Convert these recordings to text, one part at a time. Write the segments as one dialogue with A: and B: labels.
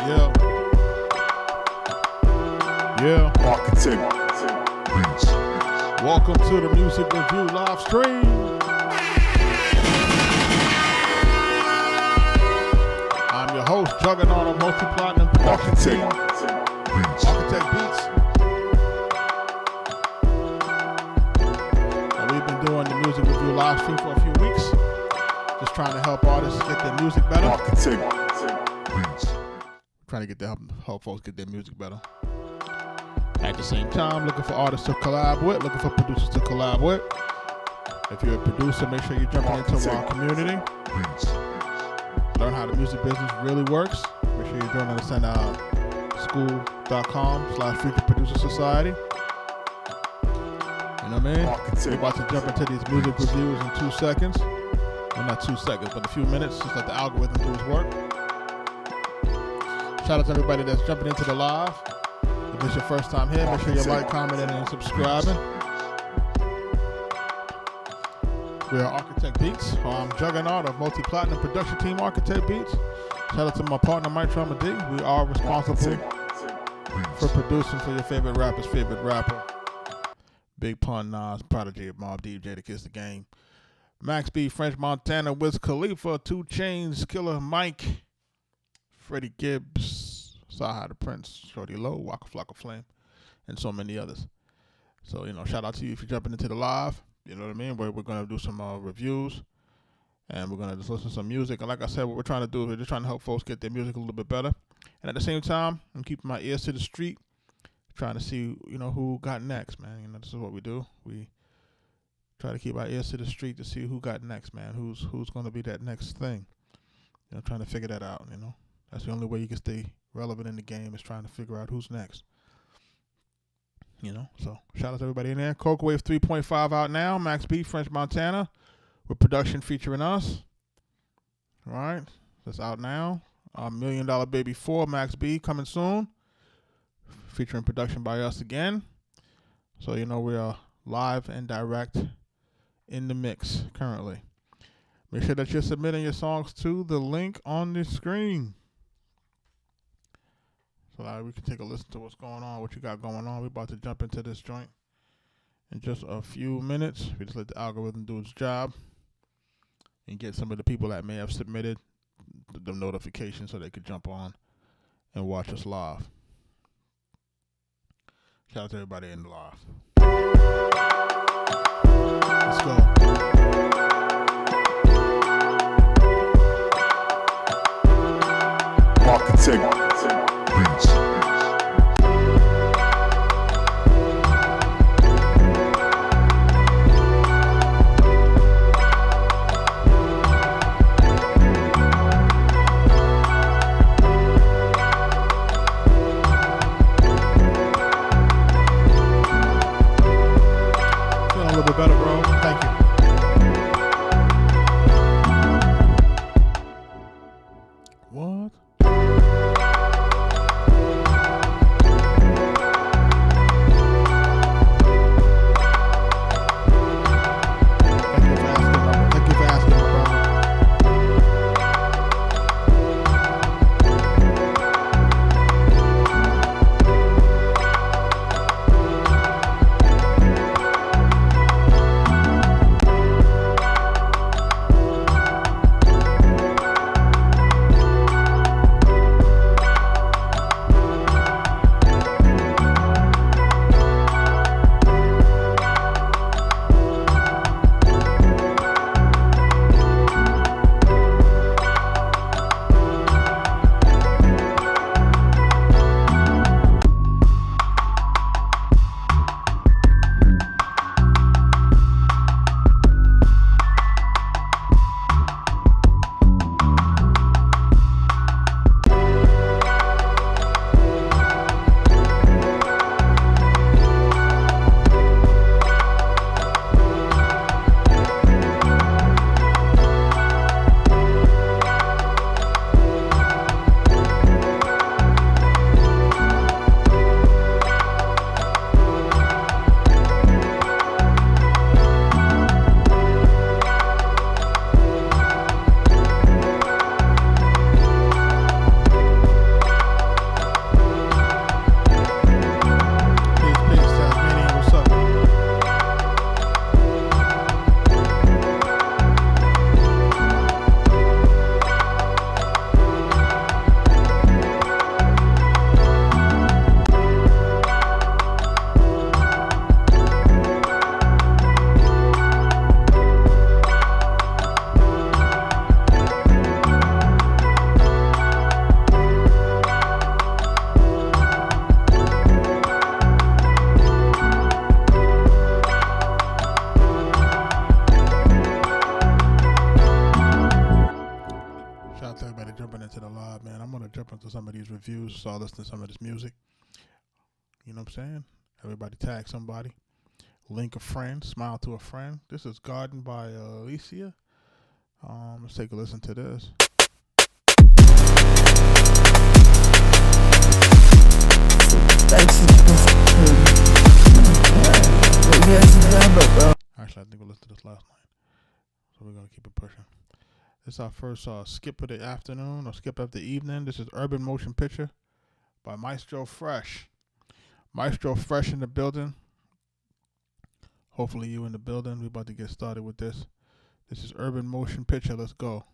A: Yeah.
B: Arkatech Beatz.
A: Welcome to the Music Review live stream. I'm your host, Juggernaut of Multi-Platinum Production Team. Arkatech Beatz. And we've been doing the Music Review live stream for a few weeks. Just trying to help artists get their music better.
B: Arkatech Beatz.
A: Trying to help folks get their music better. At the same time, looking for artists to collab with, looking for producers to collab with. If you're a producer, make sure you're jumping into our community. Learn how the music business really works. Make sure you're joining us at school.com/Future Producer Society. You know what I mean? We're about to jump into these music reviews in 2 seconds. Well, not 2 seconds, but a few minutes. Just let the algorithm do its work. Shout out to everybody that's jumping into the live. If it's your first time here, make sure you like, commenting, and subscribing. We are Arkatech Beatz. I'm Juggernaut of Multi-Platinum Production Team Arkatech Beatz. Shout out to my partner, Mike Trauma D. We are responsible for producing for your favorite rapper's favorite rapper. Big Pun, Nas, Prodigy, Mob Deep, Jada Kiss the Game. Max B, French Montana, Wiz Khalifa, 2 Chainz, Killer Mike, Freddie Gibbs, Saha the Prince, Shorty Low, Waka Flocka Flame, and so many others. So, shout out to you if you're jumping into the live. You know what I mean? We're going to do some reviews, and we're going to just listen to some music. And like I said, what we're trying to do is we're just trying to help folks get their music a little bit better. And at the same time, I'm keeping my ears to the street, trying to see, who got next, man. This is what we do. We try to keep our ears to the street to see who got next, man. Who's going to be that next thing. Trying to figure that out, That's the only way you can stay relevant in the game, is trying to figure out who's next. So shout out to everybody in there. Coke Wave 3.5 out now. Max B, French Montana, with production featuring us. All right, that's out now. $1 Million Baby 4, Max B, coming soon, featuring production by us again. So we are live and direct in the mix currently. Make sure that you're submitting your songs to the link on the screen, so that we can take a listen to what's going on, what you got going on. We're about to jump into this joint in just a few minutes. We just let the algorithm do its job and get some of the people that may have submitted the notifications so they could jump on and watch us live. Shout out to everybody in the live. Let's go.
B: Arkatech Beatz.
A: Feeling a little bit better, bro. Thank you. What? the views, start listening to some of this music. You know what I'm saying? Everybody tag somebody. Link a friend. Smile to a friend. This is Garden by Alicia. Let's take a listen to this. Actually, I think we'll listen to this last night. So we're going to keep it pushing. This is our first skip of the afternoon or skip of the evening. This is Urban Motion Picture by Maestro Fresh. Maestro Fresh in the building. Hopefully you in the building. We're about to get started with this. This is Urban Motion Picture. Let's go.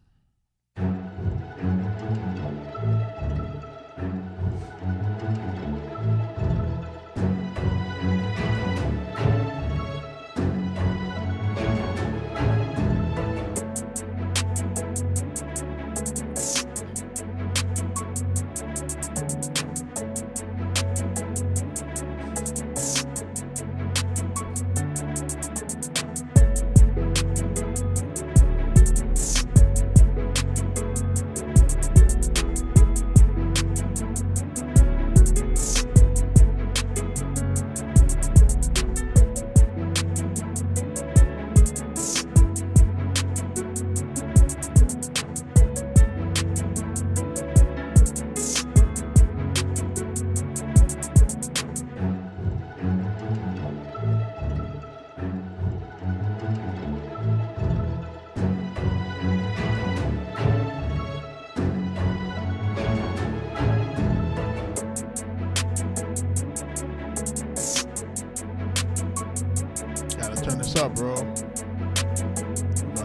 A: Turn this up, bro.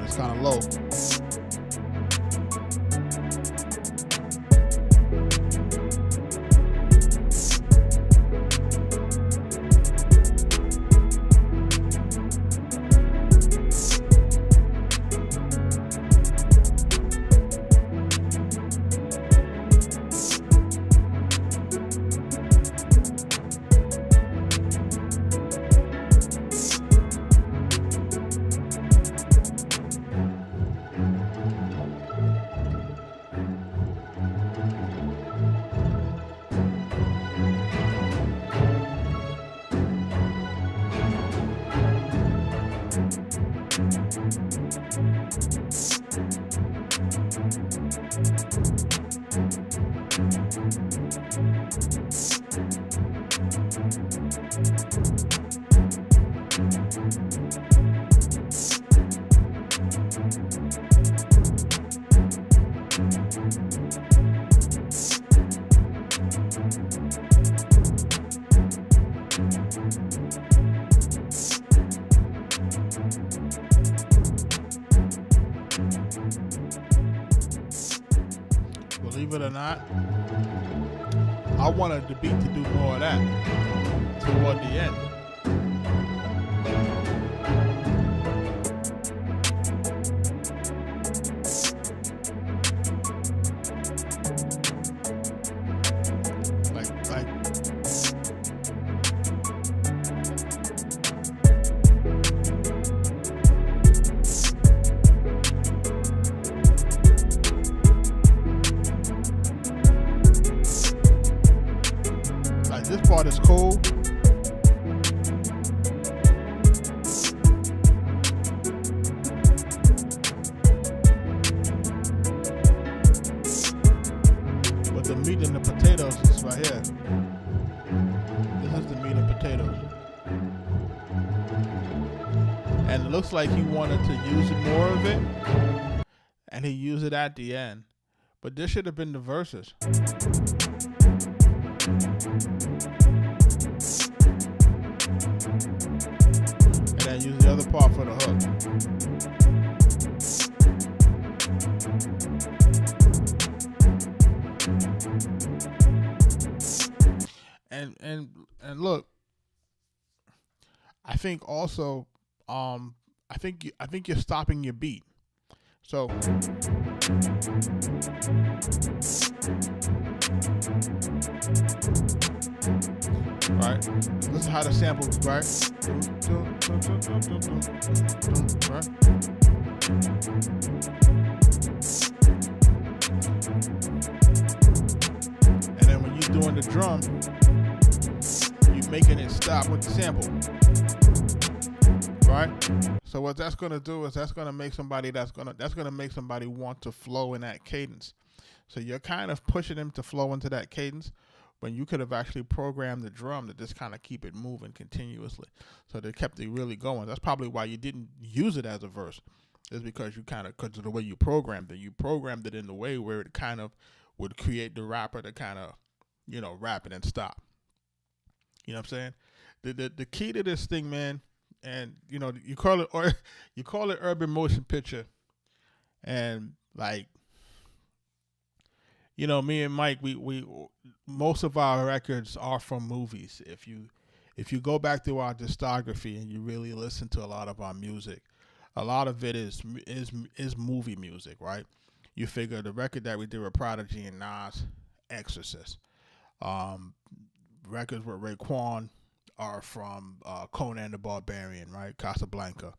A: It's kind of low. Believe it or not, I wanted the beat to do more of that toward the end. This part is cool. But the meat and the potatoes is right here. This is the meat and potatoes. And it looks like he wanted to use more of it. And he used it at the end. But this should have been the verses. And then use the other part for the hook. And look, I think also I think you're stopping your beat. So right, this is how the sample, right? Right? And then doing the drum, you're making it stop with the sample, right? So what that's gonna do is that's gonna make somebody make somebody want to flow in that cadence. So you're kind of pushing them to flow into that cadence when you could have actually programmed the drum to just kind of keep it moving continuously. So they kept it really going. That's probably why you didn't use it as a verse. Is because because of the way you programmed it. You programmed it in the way where it kind of would create the rapper to kind of, rap it and stop. You know what I'm saying? The key to this thing, man, and you call it urban motion picture, and like, me and Mike, we most of our records are from movies. If you go back through our discography and you really listen to a lot of our music, a lot of it is movie music, right? You figure the record that we did with Prodigy and Nas, Exorcist. Records with Raekwon are from Conan the Barbarian, right? Casablanca.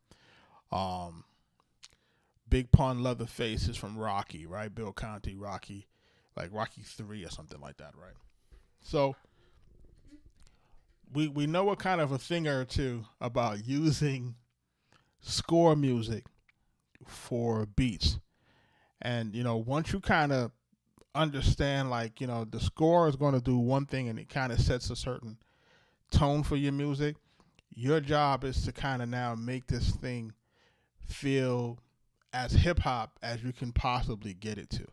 A: Big Pun Leatherface is from Rocky, right? Bill Conti, Rocky, like Rocky 3 or something like that, right? So we know a kind of a thing or two about using score music for beats. And, once you kind of understand, like, the score is going to do one thing and it kind of sets a certain tone for your music, your job is to kind of now make this thing feel as hip hop as you can possibly get it to,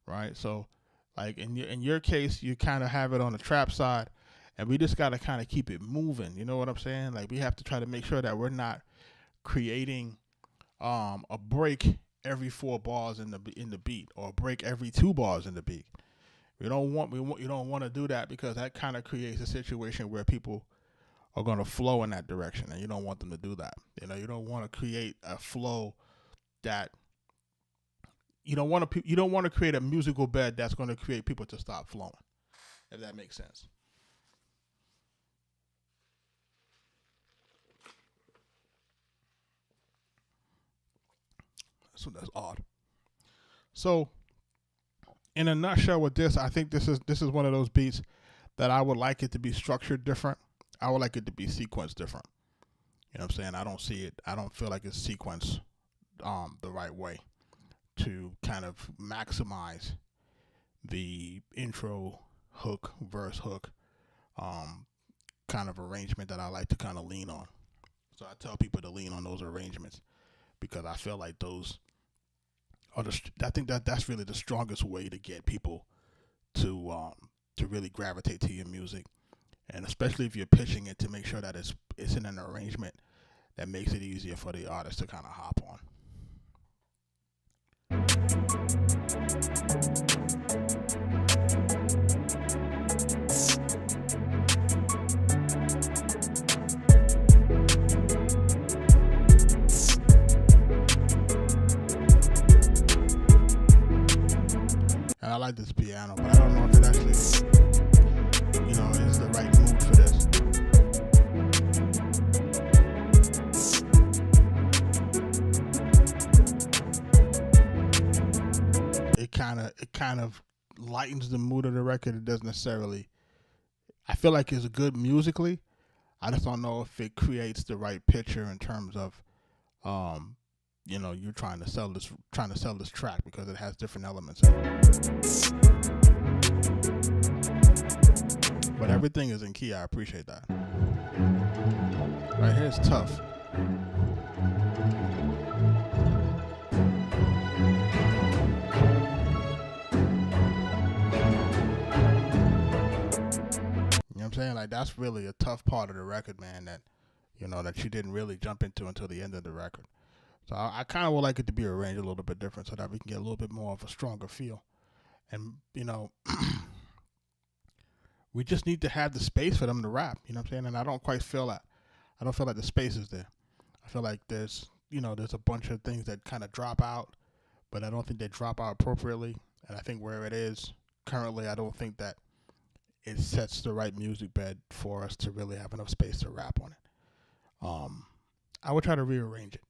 A: right? So, like, in your case, you kind of have it on the trap side, and we just got to kind of keep it moving. You know what I'm saying? Like, we have to try to make sure that we're not creating a break every 4 bars in the beat, or a break every 2 bars in the beat. You don't want to do that, because that kind of creates a situation where people are going to flow in that direction, and you don't want them to do that. You don't want to create a flow that you don't want to create a musical bed that's going to create people to stop flowing, if that makes sense. So that's odd. So, in a nutshell, with this, I think this is one of those beats that I would like it to be structured different. I would like it to be sequenced different. You know what I'm saying? I don't feel like it's sequenced the right way to kind of maximize the intro hook, verse hook, kind of arrangement that I like to kind of lean on. So I tell people to lean on those arrangements, because I feel like those are I think that's really the strongest way to get people to really gravitate to your music, and especially if you're pitching it, to make sure that it's in an arrangement that makes it easier for the artist to kind of hop on. And I like this piano, but I don't know if it actually, is the right mood for this. It kind of lightens the mood of the record. It doesn't necessarily. I feel like it's good musically. I just don't know if it creates the right picture in terms of, you're trying to sell this track, because it has different elements in it. But everything is in key. I appreciate that. Right here's tough. You know what I'm saying? Like, that's really a tough part of the record, man, that you didn't really jump into until the end of the record. So I kind of would like it to be arranged a little bit different, so that we can get a little bit more of a stronger feel. And, we just need to have the space for them to rap, you know what I'm saying? And I don't quite feel that. I don't feel like the space is there. I feel like there's a bunch of things that kind of drop out, but I don't think they drop out appropriately. And I think where it is currently, I don't think that it sets the right music bed for us to really have enough space to rap on it. I would try to rearrange it.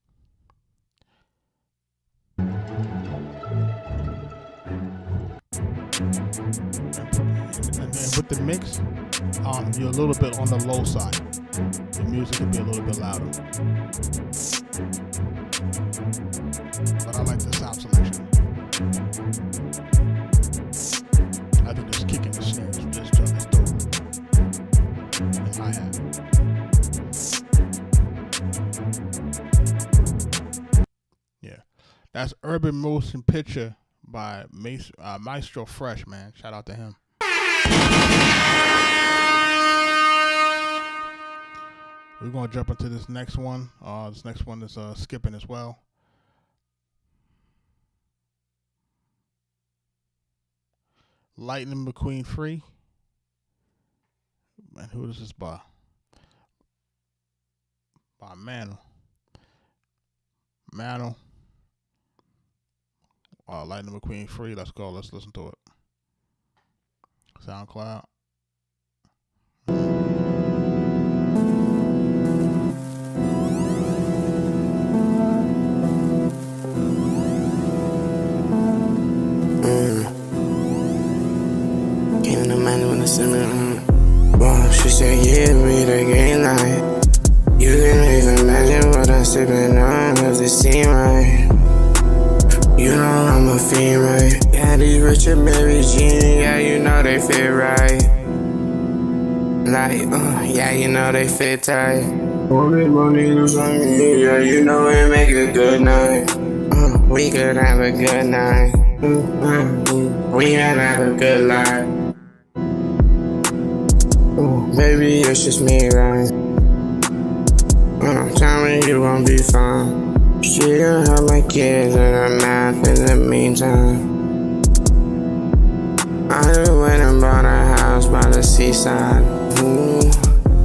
A: And with the mix, you're a little bit on the low side. The music could be a little bit louder. But I like the sound selection. I think this kick in the snares with this drum is dope. And hi-hat. Yeah. That's Urban Motion Picture by Maestro Fresh, man. Shout out to him. We're going to jump into this next one. This next one is skipping as well. Lightning McQueen Free. And who is this by? By Mantle. Lightning McQueen Free. Let's go. Let's listen to it. SoundCloud.
C: Came in the man when I said me, Wow, she said, yeah, me the green light. You can even imagine what I'm sipping on, does it seem right? You know I'm a fiend, right? Yeah, these Richard Mary Jean, yeah, you know they fit right. Like, yeah, you know they fit tight. All these money lose on me, yeah, you know we make a good night. We could have a good night. We could have a good life. Maybe it's just me, right? Tell me you gon' be fine. She gon' help my kids and her math in the meantime. I just went and bought a house by the seaside.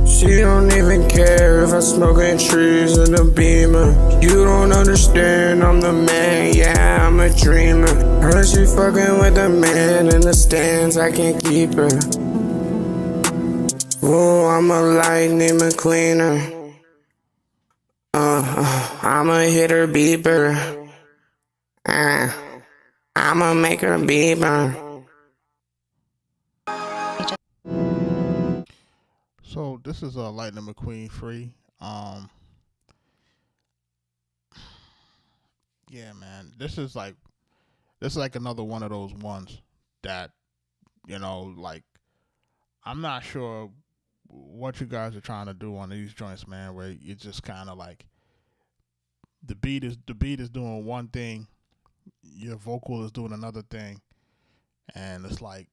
C: She don't even care if I'm smoking trees in the Beamer. You don't understand, I'm the man, yeah, I'm a dreamer. Heard she fucking with the man in the stands, I can't keep her. Whoa, I'm a lightning McQueener. I'ma hit her beeper. I'ma make her beeper.
A: So this is Lightning McQueen Free. Yeah, man. This is like another one of those ones that, you know, like, I'm not sure what you guys are trying to do on these joints, man, where you just kind of like the beat is doing one thing, your vocal is doing another thing, and it's like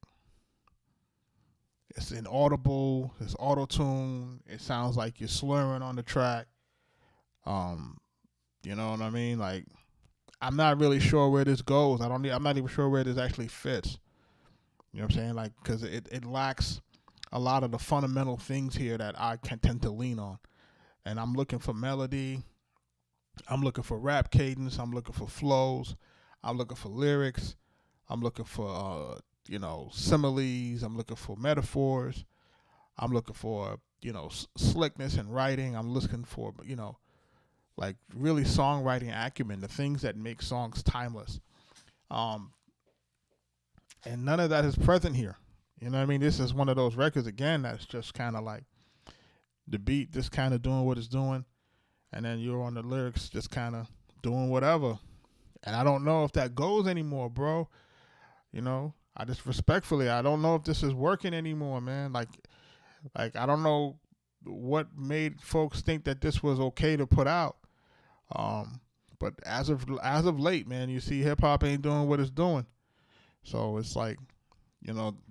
A: it's inaudible, it's auto-tune, it sounds like you're slurring on the track. You know what I mean? Like, I'm not really sure where this goes. I'm not even sure where this actually fits. You know what I'm saying? Like, because it lacks a lot of the fundamental things here that I can tend to lean on. And I'm looking for melody. I'm looking for rap cadence. I'm looking for flows. I'm looking for lyrics. I'm looking for, similes. I'm looking for metaphors. I'm looking for, slickness in writing. I'm looking for, like really songwriting acumen, the things that make songs timeless. And none of that is present here. You know what I mean? This is one of those records, again, that's just kind of like the beat just kind of doing what it's doing, and then you're on the lyrics just kind of doing whatever. And I don't know if that goes anymore, bro. You know, I just respectfully, I don't know if this is working anymore, man. Like I don't know what made folks think that this was okay to put out. But as of late, man, you see hip hop ain't doing what it's doing. So it's like,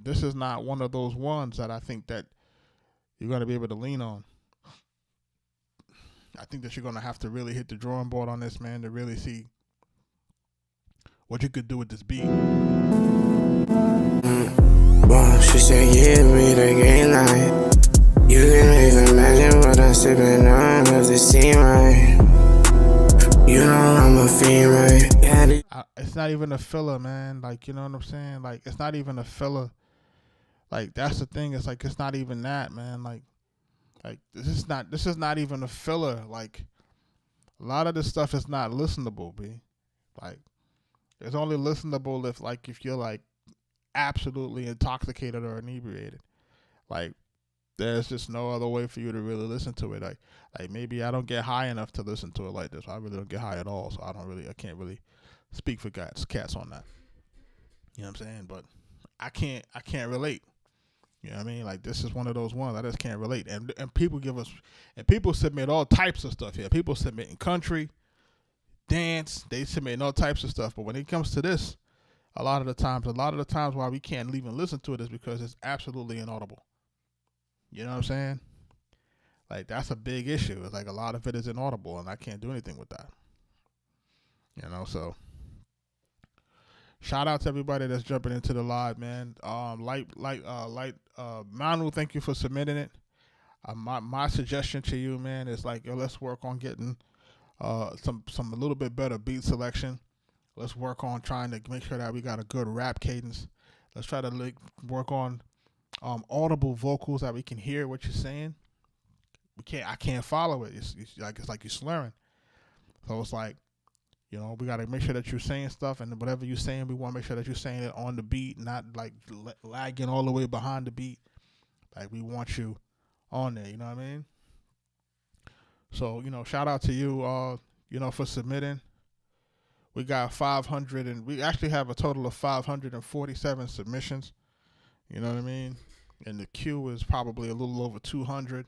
A: this is not one of those ones that I think that you're going to be able to lean on. I think that you're going to have to really hit the drawing board on this, man, to really see what you could do with this beat.
C: Wow, she said, yeah, me the green light. You can even imagine what I'm sipping on, does it seem right? You know I'm a fiend, right? Yeah,
A: it's not even a filler, man. Like, you know what I'm saying? Like, it's not even a filler. Like, that's the thing. It's like, it's not even that, man. Like this is not even a filler. Like, a lot of this stuff is not listenable, B. Like, it's only listenable if you're like absolutely intoxicated or inebriated. Like, there's just no other way for you to really listen to it. Like maybe I don't get high enough to listen to it like this. I really don't get high at all, so I can't really speak for cats on that. You know what I'm saying? But I can't relate. You know what I mean? Like, this is one of those ones I just can't relate. And people people submit all types of stuff here. People submitting country, dance, they submitting all types of stuff. But when it comes to this, a lot of the times why we can't even listen to it is because it's absolutely inaudible. You know what I'm saying? Like, that's a big issue. It's like a lot of it is inaudible, and I can't do anything with that. You know, so shout out to everybody that's jumping into the live, man. Manu, thank you for submitting it. My suggestion to you, man, is like, yo, let's work on getting some a little bit better beat selection. Let's work on trying to make sure that we got a good rap cadence. Let's try to work on audible vocals that we can hear what you're saying. I can't follow it. It's like you're slurring. So it's like, you know, we got to make sure that you're saying stuff, and whatever you're saying, we want to make sure that you're saying it on the beat, not like lagging all the way behind the beat. Like, we want you on there, you know what I mean? So, you know, shout out to you, you know, for submitting. We got 500, and we actually have a total of 547 submissions. You know what I mean? And the queue is probably a little over 200.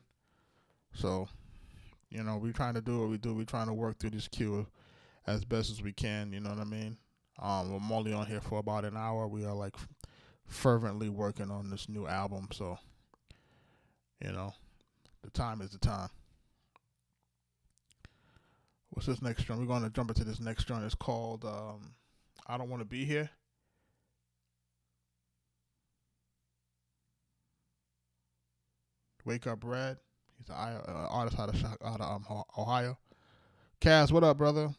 A: So, you know, we're trying to do what we do. We're trying to work through this queue as best as we can. You know what I mean? I'm only on here for about an hour. We are like fervently working on this new album. So, you know, the time is the time. What's this next joint? We're going to jump into this next joint. It's called I Don't Want to Be Here. Wake Up Red. He's an artist out of Ohio. Kaz, what up, brother?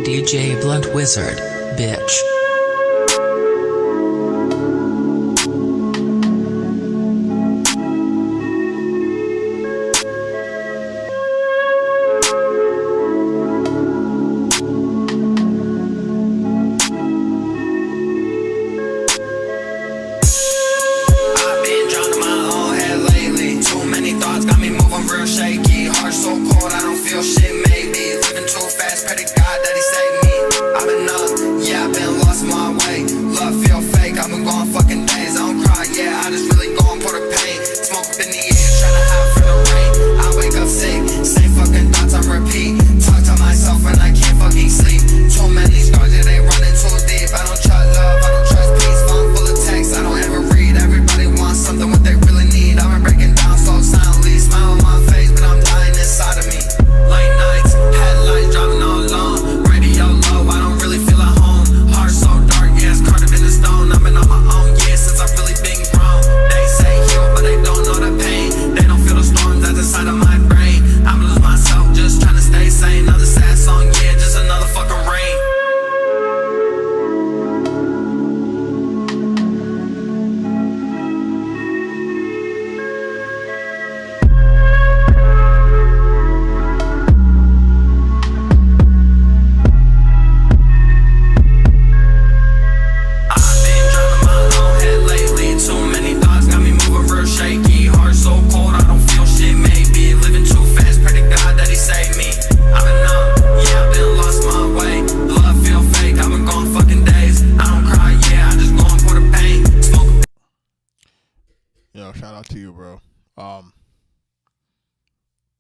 D: DJ Blunt Wizard, bitch.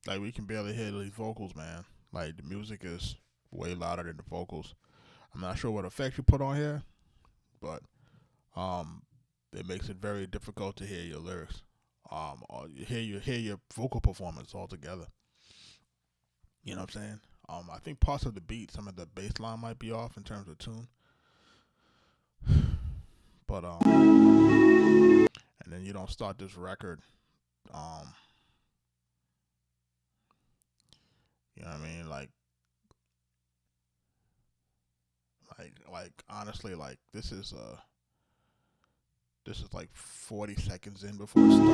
A: Like, we can barely hear these vocals, man. Like, the music is way louder than the vocals. I'm not sure what effects you put on here, but it makes it very difficult to hear your lyrics. Or hear your vocal performance altogether. You know what I'm saying? I think parts of the beat, some of the bass line might be off in terms of tune. But and then you don't start this record. You know what I mean? Like honestly, like, this is This is like 40 seconds in before it starts.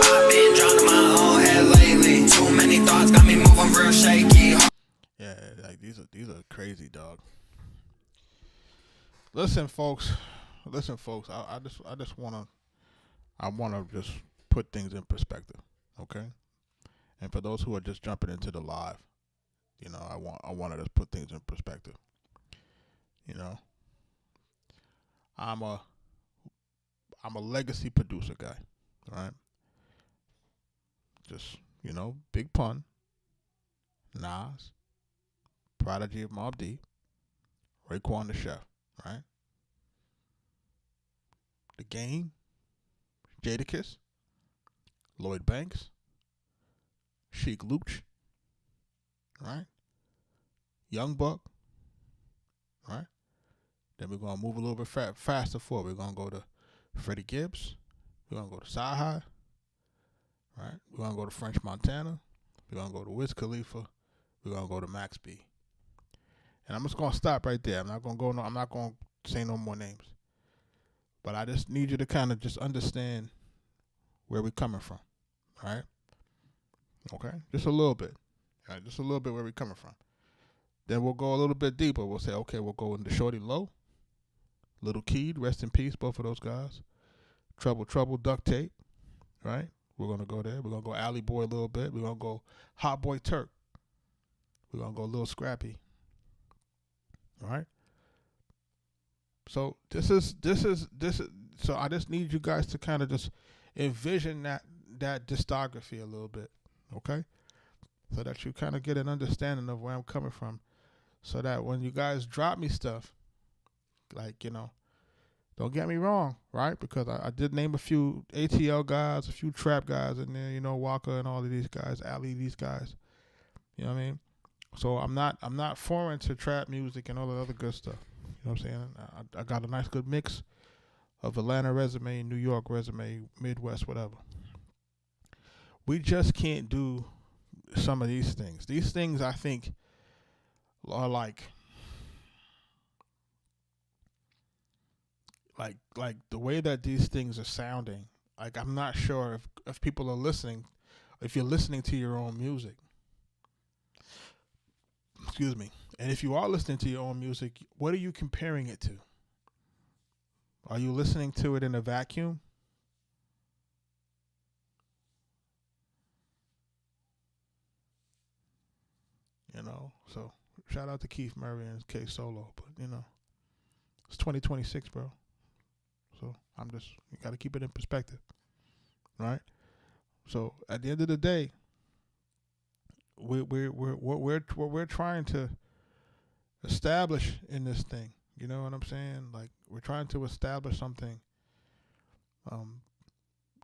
E: I've been drowning my own head lately. Too many thoughts got me moving real shaky.
A: Yeah, like these are crazy, dog. Listen, folks. I wanna just put things in perspective, okay? And for those who are just jumping into the live, you know, I wanted to put things in perspective. You know, I'm a legacy producer guy, right? Just, you know, big pun. Nas, Prodigy of Mobb Deep, Raekwon the Chef, right? The Game, Jadakiss, Lloyd Banks, Sheik Luch, right? Young Buck, right? Then we're going to move a little bit faster forward. We're going to go to Freddie Gibbs. We're going to go to Sci-Hi, right? We're going to go to French Montana. We're going to go to Wiz Khalifa. We're going to go to Max B. And I'm just going to stop right there. I'm not going to say no more names. But I just need you to kind of just understand where we're coming from, all right? Okay? Just a little bit. All right? Just a little bit where we're coming from. Then we'll go a little bit deeper. We'll say, okay, we'll go into Shorty Low, Little Keed, rest in peace, both of those guys. Trouble, Duct Tape, right? We're going to go there. We're going to go Alley Boy a little bit. We're going to go Hot Boy Turk. We're going to go a little Scrappy. All right? So this is. So I just need you guys to kind of just envision that discography a little bit, okay? So that you kind of get an understanding of where I'm coming from. So that when you guys drop me stuff, like, you know, don't get me wrong, right? Because I did name a few ATL guys, a few trap guys in there, you know, Walker and all of these guys, Ali, these guys. You know what I mean? So I'm not foreign to trap music and all the other good stuff. You know what I'm saying? I got a nice good mix of Atlanta resume, New York resume, Midwest, whatever. We just can't do some of these things. These things, I think, are like the way that these things are sounding. Like, I'm not sure if people are listening, if you're listening to your own music. Excuse me. And if you are listening to your own music, what are you comparing it to? Are you listening to it in a vacuum? You know, so shout out to Keith Murray and K Solo, but you know, it's 2026, bro. So you got to keep it in perspective, right? So at the end of the day, what we're trying to establish in this thing, you know what I'm saying? Like, we're trying to establish something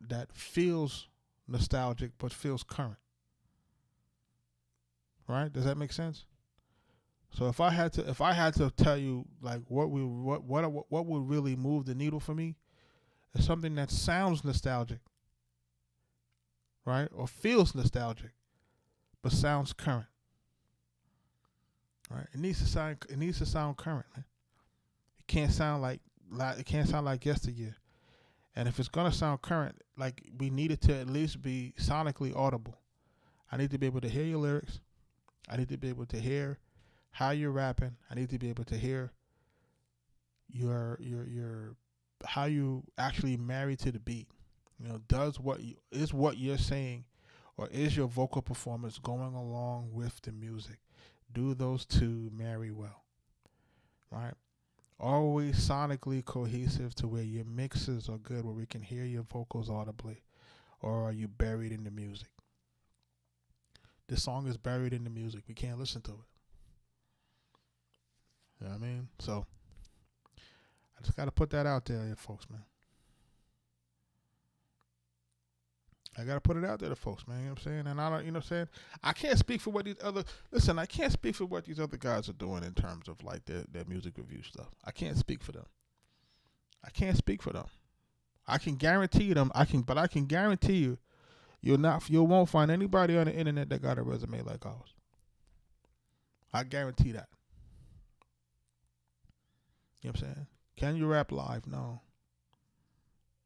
A: that feels nostalgic but feels current. Right? Does that make sense? So if I had to tell you, like, what would really move the needle for me, is something that sounds nostalgic, right? Or feels nostalgic, but sounds current. Right? It needs to sound current, man. It can't sound like yesteryear. And if it's gonna sound current, like, we need it to at least be sonically audible. I need to be able to hear your lyrics. I need to be able to hear how you're rapping. I need to be able to hear your how you actually marry to the beat. You know, is what you're saying, or is your vocal performance going along with the music? Do those two marry well? Right? Always sonically cohesive to where your mixes are good, where we can hear your vocals audibly, or are you buried in the music? This song is buried in the music. We can't listen to it. You know what I mean? So I just got to put that out there, folks, man. I got to put it out there to folks, man. You know what I'm saying? And I don't, you know what I'm saying? I can't speak for what I can't speak for what these other guys are doing in terms of, like, their music review stuff. I can't speak for them. I can guarantee them, but I can guarantee you, you won't find anybody on the internet that got a resume like ours. I guarantee that. You know what I'm saying? Can you rap live? No.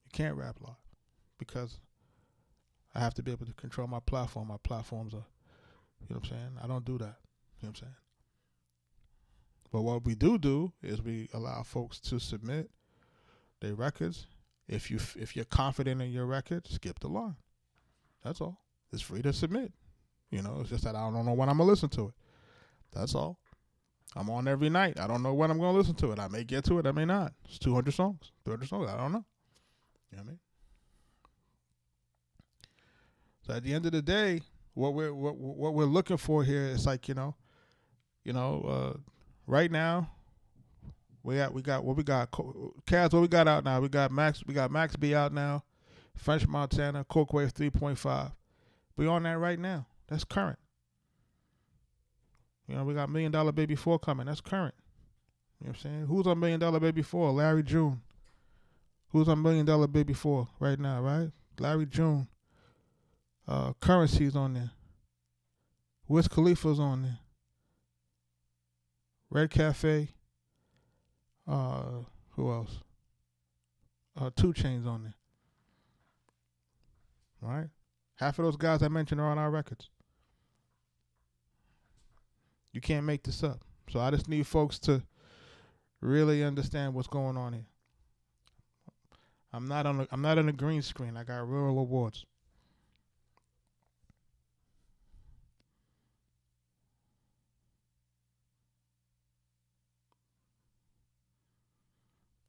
A: You can't rap live because I have to be able to control my platform. My platforms are, you know what I'm saying? I don't do that. You know what I'm saying? But what we do is we allow folks to submit their records. If you're confident in your record, skip the line. That's all. It's free to submit. You know, it's just that I don't know when I'm gonna listen to it. That's all. I'm on every night. I don't know when I'm gonna listen to it. I may get to it, I may not. It's 200 songs, 300 songs. I don't know. You know what I mean? So at the end of the day, what we're looking for here is like, right now, Kaz, what we got out now? We got Max B out now, French Montana, Coke Wave 3.5. We on that right now. That's current. You know, we got $1 Million Baby 4 coming. That's current. You know what I'm saying? Who's on $1 Million Baby 4? Larry June. Who's on $1 Million Baby 4 right now, right? Larry June. Currency's on there. Wiz Khalifa's on there. Red Cafe. Who else? 2 Chainz on there. Right? Half of those guys I mentioned are on our records. You can't make this up. So I just need folks to really understand what's going on here. I'm not on a green screen. I got real awards.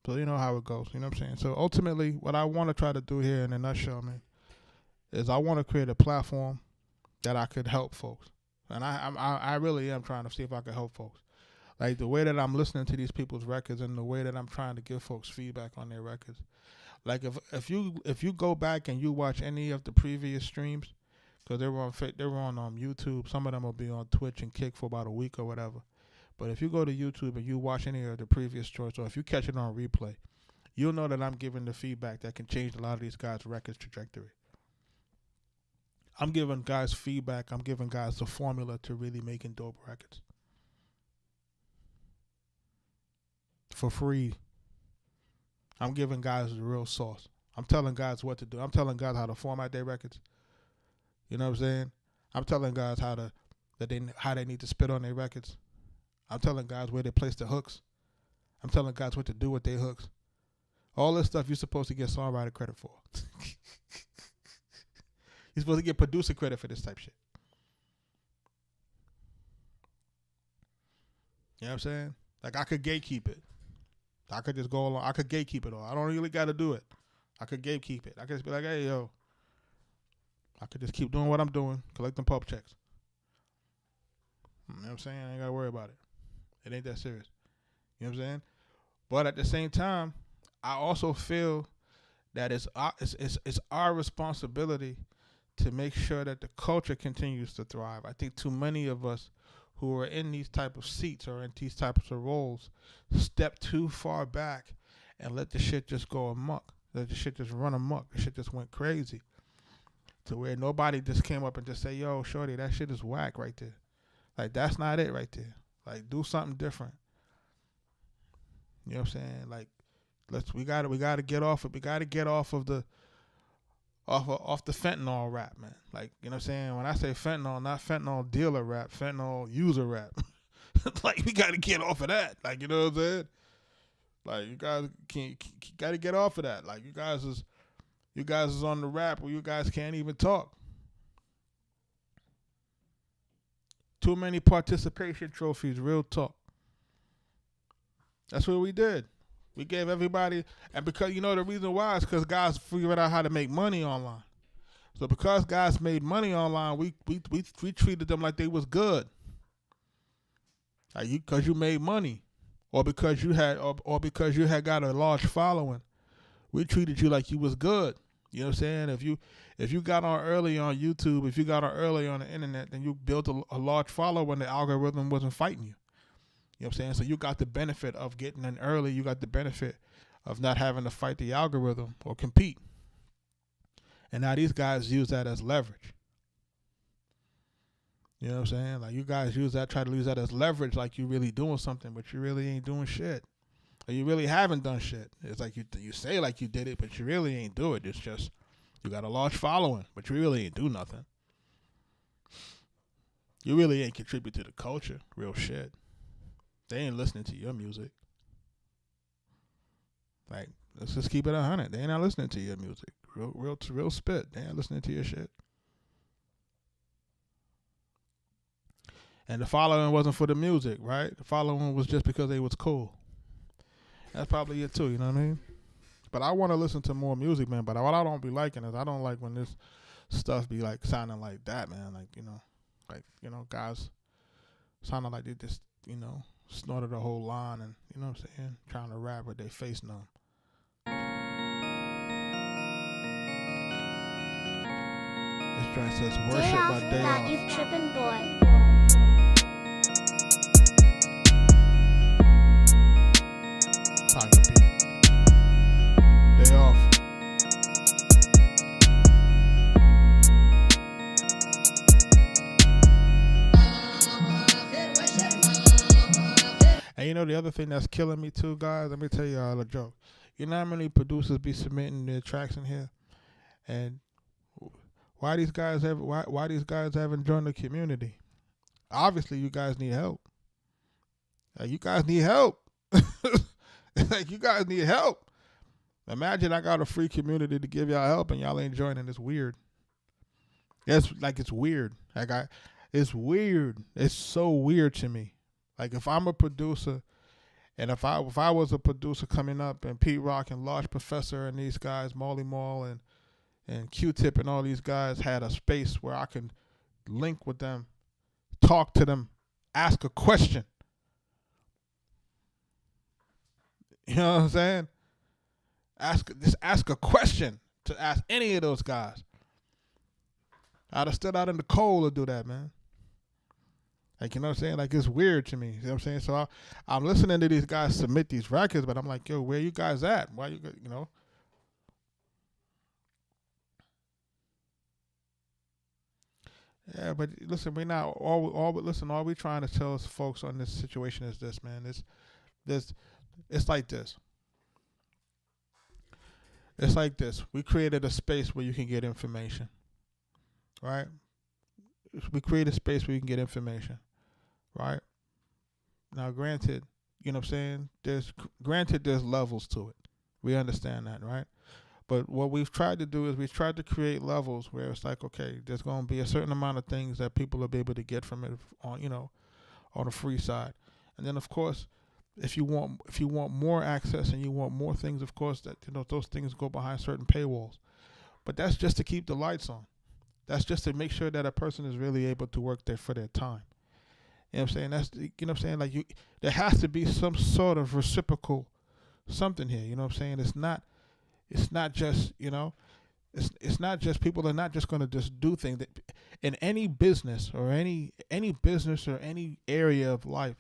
A: So you know how it goes. You know what I'm saying? So ultimately, what I want to try to do here in a nutshell, man, is I want to create a platform that I could help folks. And I really am trying to see if I can help folks. Like the way that I'm listening to these people's records and the way that I'm trying to give folks feedback on their records. Like if you go back and you watch any of the previous streams, because they were on YouTube. Some of them will be on Twitch and Kick for about a week or whatever. But if you go to YouTube and you watch any of the previous shorts, or if you catch it on replay, you'll know that I'm giving the feedback that can change a lot of these guys' records trajectory. I'm giving guys feedback. I'm giving guys the formula to really making dope records. For free. I'm giving guys the real sauce. I'm telling guys what to do. I'm telling guys how to format their records. You know what I'm saying? I'm telling guys how they need to spit on their records. I'm telling guys where they place their hooks. I'm telling guys what to do with their hooks. All this stuff you're supposed to get songwriter credit for. You're supposed to get producer credit for this type shit. You know what I'm saying? Like I could gatekeep it. I could just go along. I could gatekeep it all. I don't really got to do it. I could gatekeep it. I could just be like, hey, yo. I could just keep doing what I'm doing, collecting pub checks. You know what I'm saying? I ain't got to worry about it. It ain't that serious. You know what I'm saying? But at the same time, I also feel that it's our responsibility to make sure that the culture continues to thrive. I think too many of us who are in these type of seats or in these types of roles step too far back and let the shit just go amok. Let the shit just run amok. The shit just went crazy. To where nobody just came up and just say, yo, shorty, that shit is whack right there. Like, that's not it right there. Like, do something different. You know what I'm saying? Like, we gotta get off of the fentanyl rap, man. Like, you know what I'm saying? When I say fentanyl, not fentanyl dealer rap, fentanyl user rap. Like, we gotta get off of that. Like, you know what I'm saying? Like, you guys gotta get off of that. Like, you guys is on the rap where you guys can't even talk. Too many participation trophies, real talk. That's what we did. We gave everybody, and because, you know, the reason why is because guys figured out how to make money online. So because guys made money online, we treated them like they was good. Like because you made money, or because you had got a large following, we treated you like you was good. You know what I'm saying? If you got on early on YouTube, if you got on early on the internet, then you built a large following when the algorithm wasn't fighting you. You know what I'm saying? So you got the benefit of getting in early. You got the benefit of not having to fight the algorithm or compete. And now these guys use that as leverage. You know what I'm saying? Like, you guys try to use that as leverage like you really doing something, but you really ain't doing shit. or you really haven't done shit. It's like you say like you did it, but you really ain't do it. It's just you got a large following, but you really ain't do nothing. You really ain't contribute to the culture. Real shit. They ain't listening to your music. Like, let's just keep it 100. They ain't not listening to your music. Real spit. They ain't listening to your shit. And the following wasn't for the music, right? The following was just because they was cool. That's probably it too, you know what I mean? But I want to listen to more music, man. But what I don't be liking is I don't like when this stuff be like sounding like that, man. Like, guys sounding like they just, snorted a whole line and, you know what I'm saying, trying to rap with their face numb. This track says Worship by Day
F: got
A: Off.
F: you trippin', boy.
A: Tiger beat. Day Off. And the other thing that's killing me too, guys, let me tell y'all a joke. You know how many producers be submitting their tracks in here? And why these guys haven't joined the community? Obviously you guys need help. Like, you guys need help. Like, you guys need help. Imagine I got a free community to give y'all help and y'all ain't joining. It's weird. It's weird. It's weird. It's so weird to me. Like, if I'm a producer, and if I was a producer coming up, and Pete Rock and Large Professor and these guys, Molly Mall and Q-Tip and all these guys had a space where I can link with them, talk to them, ask a question. You know what I'm saying? Ask a question to ask any of those guys. I'd have stood out in the cold to do that, man. Like, you know what I'm saying? Like, it's weird to me. You know what I'm saying? So I'm listening to these guys submit these records, but I'm like, yo, where you guys at? Why you know? Yeah, but listen, all we trying to tell us folks on this situation is this, man. It's like this. It's like this. We created a space where you can get information. Right? We create a space where you can get information. Right? Now, granted, you know what I'm saying? There's levels to it. We understand that, right? But what we've tried to do is we've tried to create levels where it's like, okay, there's going to be a certain amount of things that people will be able to get from it on the free side. And then, of course, if you want more access and you want more things, of course, that those things go behind certain paywalls. But that's just to keep the lights on. That's just to make sure that a person is really able to work there for their time. You know what I'm saying? That's, you know what I'm saying? Like, there has to be some sort of reciprocal something here. You know what I'm saying? It's not just, it's not just, people are not just going to just do things. That in any business or any business or any area of life,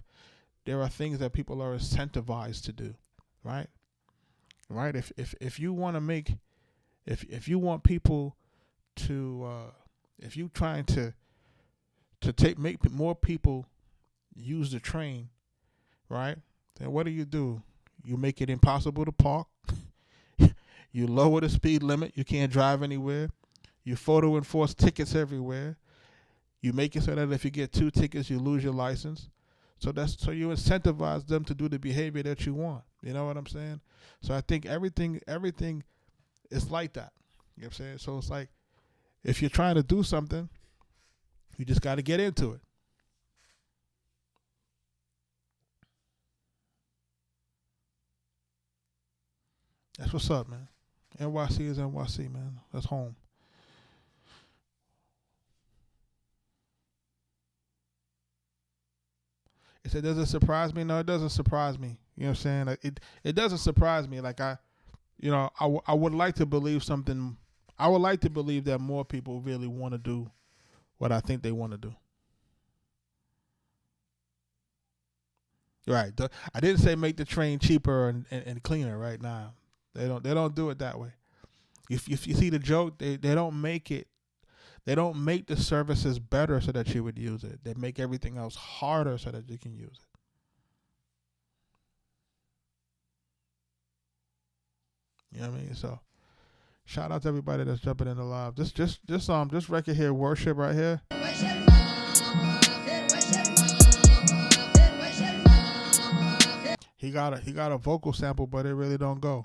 A: there are things that people are incentivized to do, right? Right? If you want to make, if you want people to, if you trying to make more people use the train, right? Then what do? You make it impossible to park. You lower the speed limit. You can't drive anywhere. You photo enforce tickets everywhere. You make it so that if you get 2 tickets, you lose your license. So you incentivize them to do the behavior that you want. You know what I'm saying? So I think everything is like that. You know what I'm saying? So it's like, if you're trying to do something, you just got to get into it. That's what's up, man. NYC is NYC, man. That's home. It said, does it surprise me? No, it doesn't surprise me. You know what I'm saying? Like, it doesn't surprise me. Like, I would like to believe something. I would like to believe that more people really want to do what I think they want to do. Right. I didn't say make the train cheaper and cleaner right now. They don't do it that way. If you see the joke, they don't make it. They don't make the services better so that you would use it. They make everything else harder so that you can use You know what I mean? So shout out to everybody that's jumping in the live. This record here, Worship right here. He got a vocal sample, but it really don't go.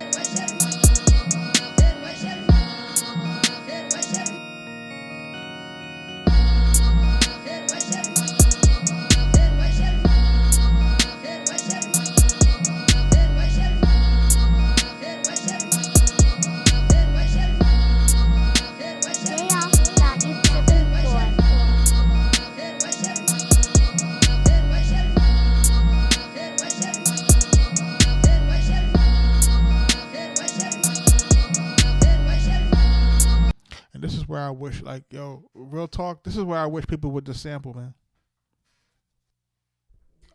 A: This is where I wish, like, yo, real talk, this is where I wish people would just sample, man.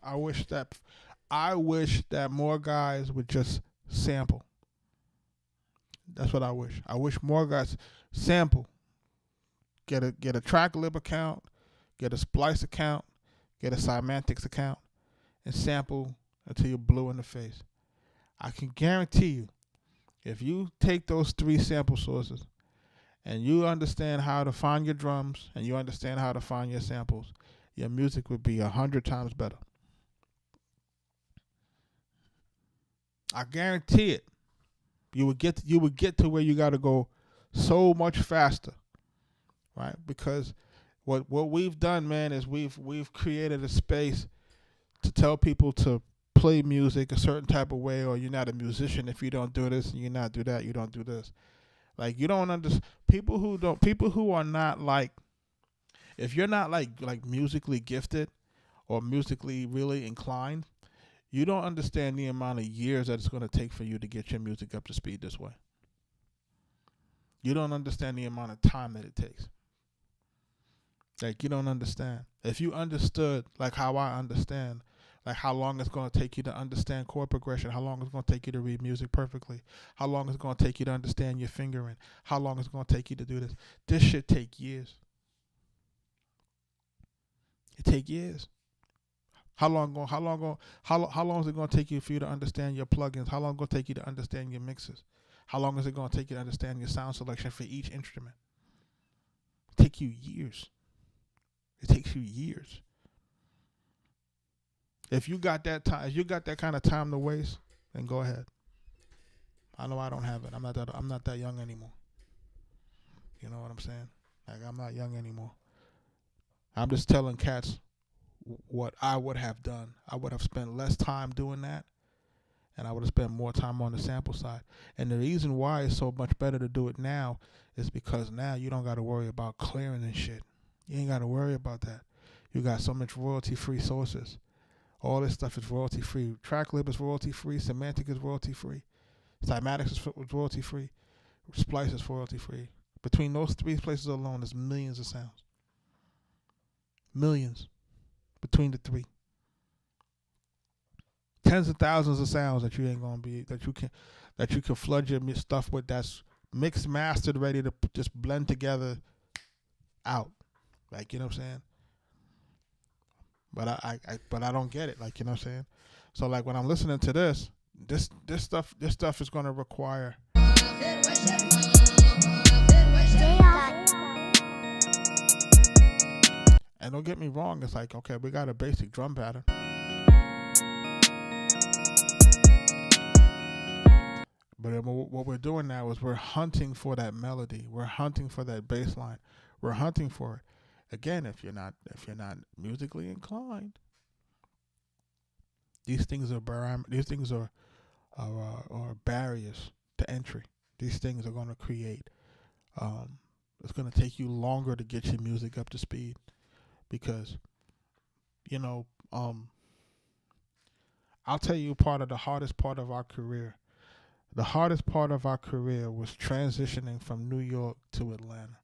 A: I wish that more guys would just sample. That's what I wish. I wish more guys sample. Get a track lib account, get a splice account, get a semantics account, and sample until you're blue in the face. I can guarantee you, if you take those 3 sample sources and you understand how to find your drums and you understand how to find your samples, your music would be 100 times better. I guarantee it. You would get to where you got to go so much faster, right? Because what we've done, man, is we've created a space to tell people to play music a certain type of way, or you're not a musician if you don't do this, and you not do that, you don't do this. Like, you don't understand people who are not like, if you're not like musically gifted or musically really inclined, you don't understand the amount of years that it's going to take for you to get your music up to speed this way. You don't understand the amount of time that it takes. Like, you don't understand. If you understood, like how I understand, like how long it's going to take you to understand chord progression, how long it's going to take you to read music perfectly, how long it's going to take you to understand your fingering, how long it's going to take you to do this. This shit take years. It take years. How long is it going to take you for you to understand your plugins? How long is it going to take you to understand your mixes? How long is it going to take you to understand your sound selection for each instrument? It takes you years. It takes you years. If you got that time, if you got that kind of time to waste, then go ahead. I know I don't have it. I'm not that young anymore. You know what I'm saying? Like, I'm not young anymore. I'm just telling cats what I would have done. I would have spent less time doing that, and I would have spent more time on the sample side. And the reason why it's so much better to do it now is because now you don't got to worry about clearing and shit. You ain't got to worry about that. You got so much royalty-free sources. All this stuff is royalty-free. TrackLib is royalty-free. Semantic is royalty-free. Cymatics is royalty-free. Splice is royalty-free. Between those 3 places alone, there's millions of sounds. Millions. Between the 3. Tens of thousands of sounds that you ain't gonna be, that you can flood your stuff with, that's mixed, mastered, ready to just blend together out. Like, you know what I'm saying? But I don't get it. Like, you know what I'm saying? So, like, when I'm listening to this stuff is gonna require. And don't get me wrong, it's like, okay, we got a basic drum pattern. But what we're doing now is we're hunting for that melody. We're hunting for that bass line. We're hunting for it. Again, if you're not musically inclined, these things are barriers to entry. These things are going to create. It's going to take you longer to get your music up to speed, because, you know, I'll tell you part of the hardest part of our career. The hardest part of our career was transitioning from New York to Atlanta.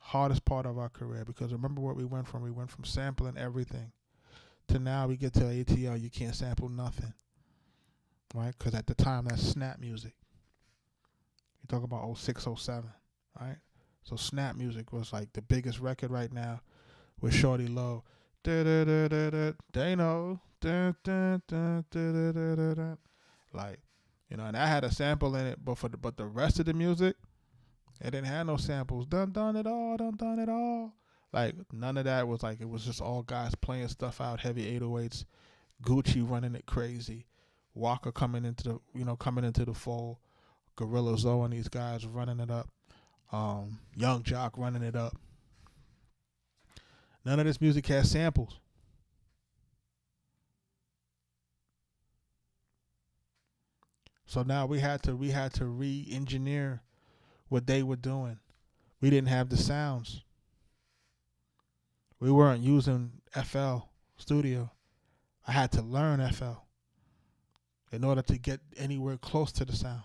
A: Hardest part of our career, because remember what we went from? We went from sampling everything to now we get to ATL, you can't sample nothing, right? Because at the time, that's snap music. You talk about 06, 07, right? So snap music was like the biggest record right now with Shorty Low. They know. Like, You know, and that had a sample in it, but the rest of the music, it didn't have no samples. Done it all. Like none of that was like, it was just all guys playing stuff out, heavy 808s, Gucci running it crazy, Walker coming into the fold, Gorilla Zoe and these guys running it up, Young Jock running it up. None of this music has samples. So now we had to re-engineer what they were doing. We didn't have the sounds. We weren't using FL Studio. I had to learn FL in order to get anywhere close to the sound.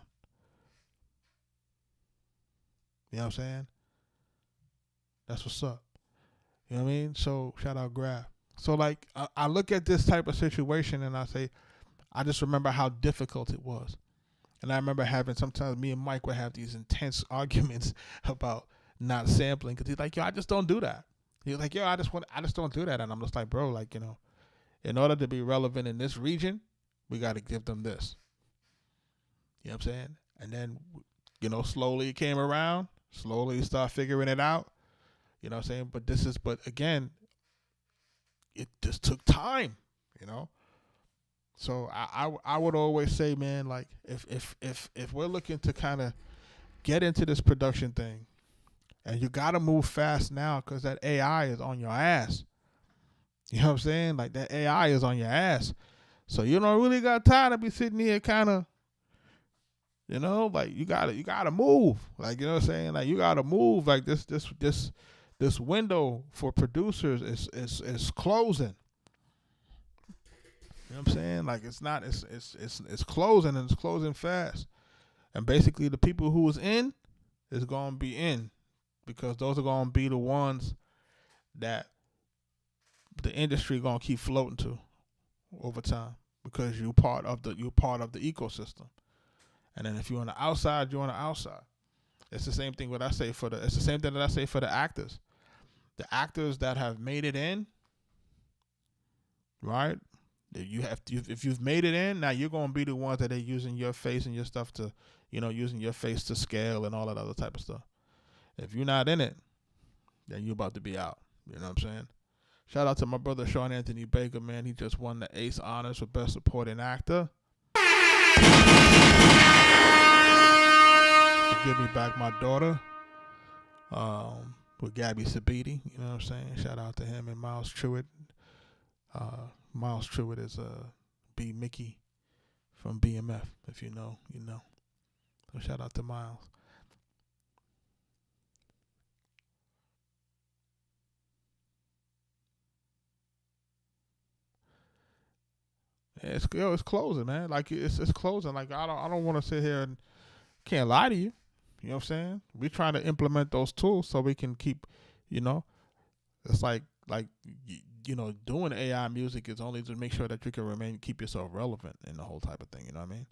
A: You know what I'm saying? That's what's up. You know what I mean? So shout out Grab. So like I look at this type of situation and I say, I just remember how difficult it was. And I remember sometimes me and Mike would have these intense arguments about not sampling, because he's like, yo, I just don't do that. He's like, yo, I just don't do that. And I'm just like, bro, like, you know, in order to be relevant in this region, we got to give them this. You know what I'm saying? And then, you know, slowly it came around, slowly start figuring it out. You know what I'm saying? But again, it just took time, you know? So I would always say, man, like if we're looking to kind of get into this production thing, and you got to move fast now because that AI is on your ass. You know what I'm saying? Like that AI is on your ass. So you don't really got time to be sitting here kind of, you know, like you gotta move. Like, you know what I'm saying? Like you gotta move. Like this window for producers is closing. You know what I'm saying? Like it's closing, and it's closing fast. And basically the people who was in is going to be in, because those are going to be the ones that the industry going to keep floating to over time, because you're part of the ecosystem. And then if you're on the outside, you're on the outside. It's the same thing it's the same thing that I say for the actors. The actors that have made it in, right? If you've made it in, now you're going to be the ones that are using your face and your stuff to, you know, using your face to scale and all that other type of stuff. If you're not in it, then you're about to be out. You know what I'm saying? Shout out to my brother Sean Anthony Baker, man. He just won the Ace Honors for Best Supporting Actor. Give Me Back My Daughter, with Gabby Sabiti. You know what I'm saying? Shout out to him and Miles Truitt. Miles Truitt is B. Mickey from BMF. If you know, you know. So shout out to Miles. Yeah, it's closing, man. Like it's closing. Like I don't want to sit here and can't lie to you. You know what I'm saying? We're trying to implement those tools so we can keep, you know, it's like you know, doing AI music is only to make sure that you can keep yourself relevant in the whole type of thing, you know what I mean?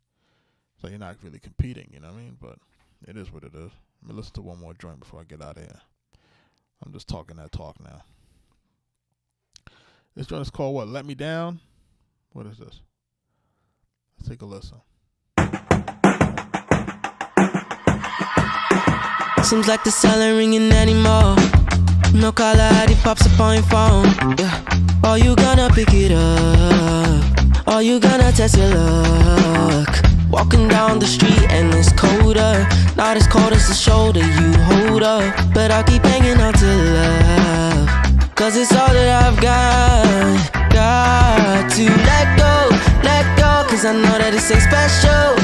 A: So you're not really competing, you know what I mean? But it is what it is. Let me listen to one more joint before I get out of here. I'm just talking that talk now. This joint is called what? Let Me Down? What is this? Let's take a listen.
F: Seems like the cell ain't ringing anymore. No caller ID pops up on your phone. Yeah. Are you gonna pick it up? Are you gonna test your luck? Walking down the street and it's colder. Not as cold as the shoulder you hold up. But I'll keep hanging on to love, cause it's all that I've got. Got to let go, cause I know that it's ain't special.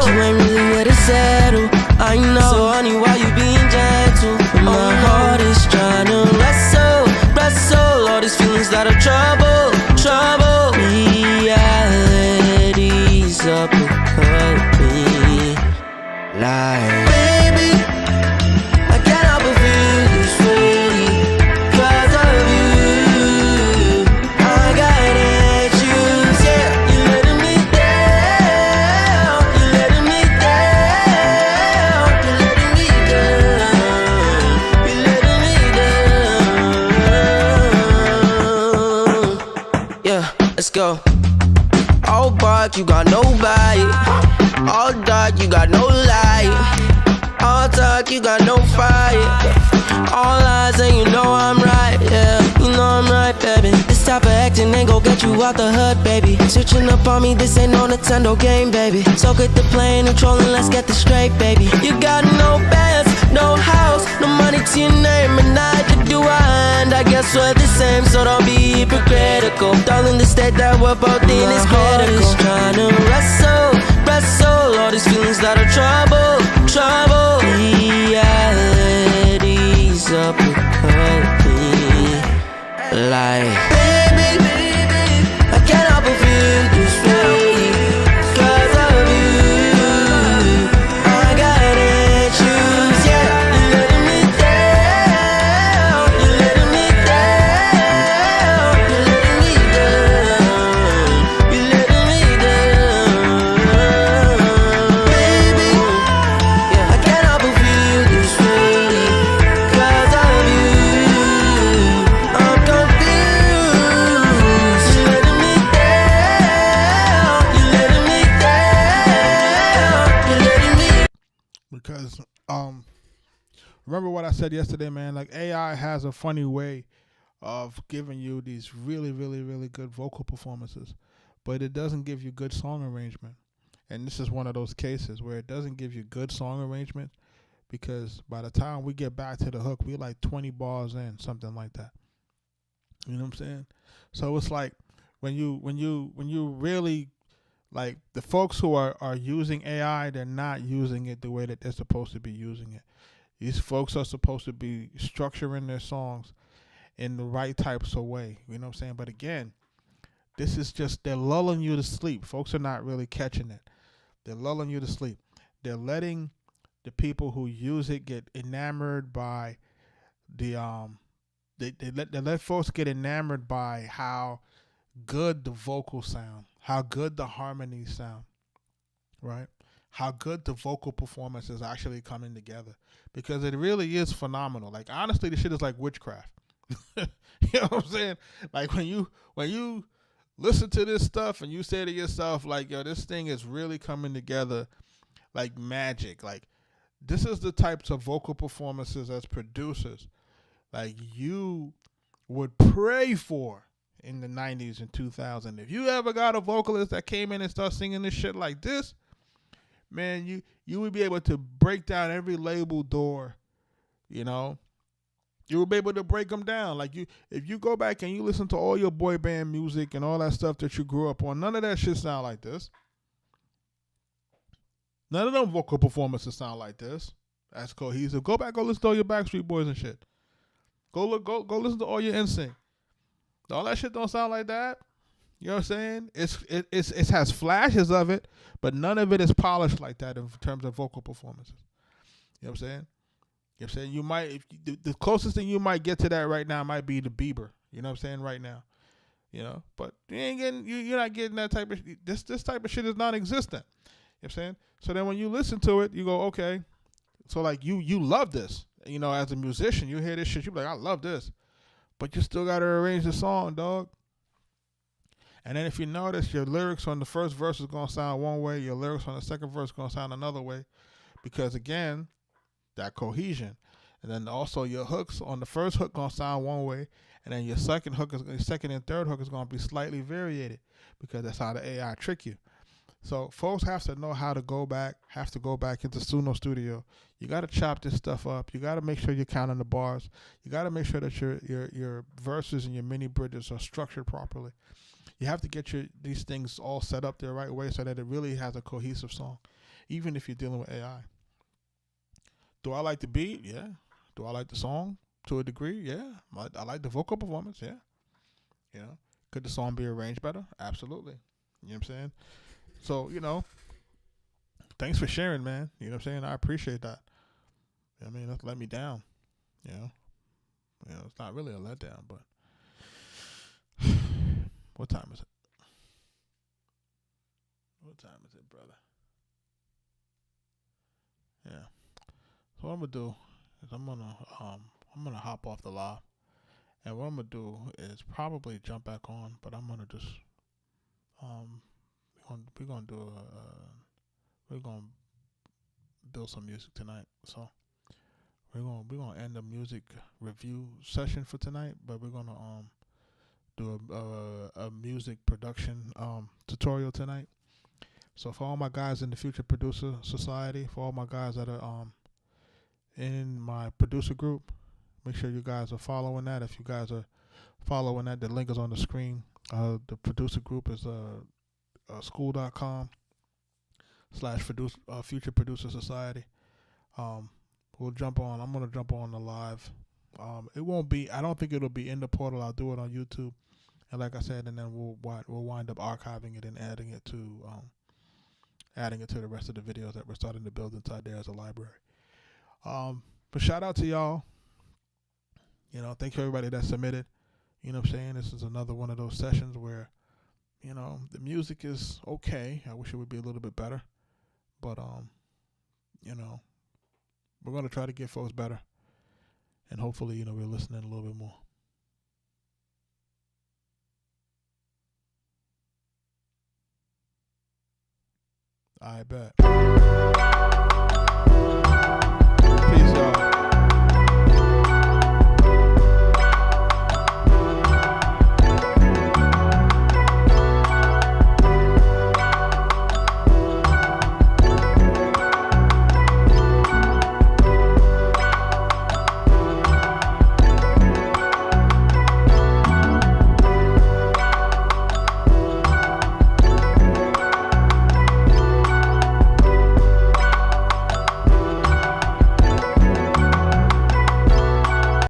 F: You ain't really ready to settle, I know. So honey, why you being gentle? My heart is trying to wrestle all these feelings that are trouble. Reality's uppercut me like, baby, I can't help but feel this way. Cause of you, I got issues, yeah. You're letting me down, you're letting me down, you're letting me down, you're letting me down. Yeah, let's go. All bark, you got no bite. All dark, you got no light. All talk, you got no fire. All lies and you know I'm right, yeah. You know I'm right, baby. This type of acting ain't gon' get you out the hood, baby. Switching up on me, this ain't no Nintendo game, baby. So get the plane and trolling, let's get this straight, baby. You got no bands, no house, no money to your name, and neither do I. And I guess we're the same, so don't be hypocritical. Darling, the state that we're both in is critical. Is trying to wrestle all these feelings that are trouble. Reality's uppercut me like, baby, I can't help but feel this way. 'Cause of you, I got issues, yeah. You're letting me down, you're letting me down, you're letting me down, you're letting me down. Baby, I can't help but feel this way. 'Cause of you, I'm confused. You're letting me down, you're letting me down, you're letting me.
A: Because remember what I said yesterday, man. Like AI has a funny way of giving you these really, really, really good vocal performances, but it doesn't give you good song arrangement. And this is one of those cases where it doesn't give you good song arrangement because by the time we get back to the hook, we like 20 bars in, something like that. You know what I'm saying? So it's like when you really, like, the folks who are using AI, they're not using it the way that they're supposed to be using it. These folks are supposed to be structuring their songs in the right types of way. You know what I'm saying? But again, this is just, they're lulling you to sleep. Folks are not really catching it. They're lulling you to sleep. They're letting the people who use it get enamored by the they let folks get enamored by how good the vocals sound, how good the harmonies sound, right? How good the vocal performance is actually coming together, because it really is phenomenal. Like, honestly, this shit is like witchcraft. You know what I'm saying? Like when you listen to this stuff and you say to yourself, like, yo, this thing is really coming together like magic. Like, this is the types of vocal performances as producers, like, you would pray for in the 90s and 2000s. If you ever got a vocalist that came in and started singing this shit like this, man, you would be able to break down every label door, you know. You would be able to break them down. Like, if you go back and you listen to all your boy band music and all that stuff that you grew up on, none of that shit sound like this. None of them vocal performances sound like this. That's cohesive. Go back, go listen to all your Backstreet Boys and shit. Go listen to all your NSYNC. All that shit don't sound like that. You know what I'm saying? It has flashes of it, but none of it is polished like that in terms of vocal performances. You know what I'm saying? You know what I'm saying? You might, the closest thing you might get to that right now might be the Bieber. You know what I'm saying? Right now, you know, but you're not getting that type of this type of shit is non-existent. You know what I'm saying? So then when you listen to it, you go, okay. So like you love this, you know, as a musician, you hear this shit, you be like, I love this, but you still gotta arrange the song, dog. And then if you notice, your lyrics on the first verse is gonna sound one way, your lyrics on the second verse is gonna sound another way, because again, that cohesion. And then also your hooks on the first hook gonna sound one way, and then your second and third hook is gonna be slightly variated, because that's how the AI trick you. So folks have to know how to go back into Suno Studio. You got to chop this stuff up. You got to make sure you're counting the bars. You got to make sure that your verses and your mini bridges are structured properly. You have to get these things all set up the right way so that it really has a cohesive song, even if you're dealing with AI. Do I like the beat? Yeah. Do I like the song to a degree? Yeah. I like the vocal performance. Yeah. You know, could the song be arranged better? Absolutely. You know what I'm saying? So, you know, thanks for sharing, man. You know what I'm saying? I appreciate that. I mean, that's let me down. You know, it's not really a letdown, but what time is it? What time is it, brother? Yeah. So what I'm gonna do is I'm gonna hop off the live, and what I'm gonna do is probably jump back on, but I'm gonna just we're gonna do we're gonna build some music tonight. So we're gonna end the music review session for tonight, but we're gonna do a music production tutorial tonight. So for all my guys in the Future Producer Society, for all my guys that are in my producer group, make sure you guys are following that. If you guys are following that, the link is on the screen. The producer group is school.com/Future Producer Society. We'll jump on. I'm gonna jump on the live. It won't be. I don't think it'll be in the portal. I'll do it on YouTube, and like I said, and then we'll wind up archiving it and adding it to the rest of the videos that we're starting to build inside there as a library. But shout out to y'all. Thank you everybody that submitted. You know what I'm saying? This is another one of those sessions where, the music is okay. I wish it would be a little bit better. But, we're going to try to get folks better. And hopefully, we're listening a little bit more. I bet.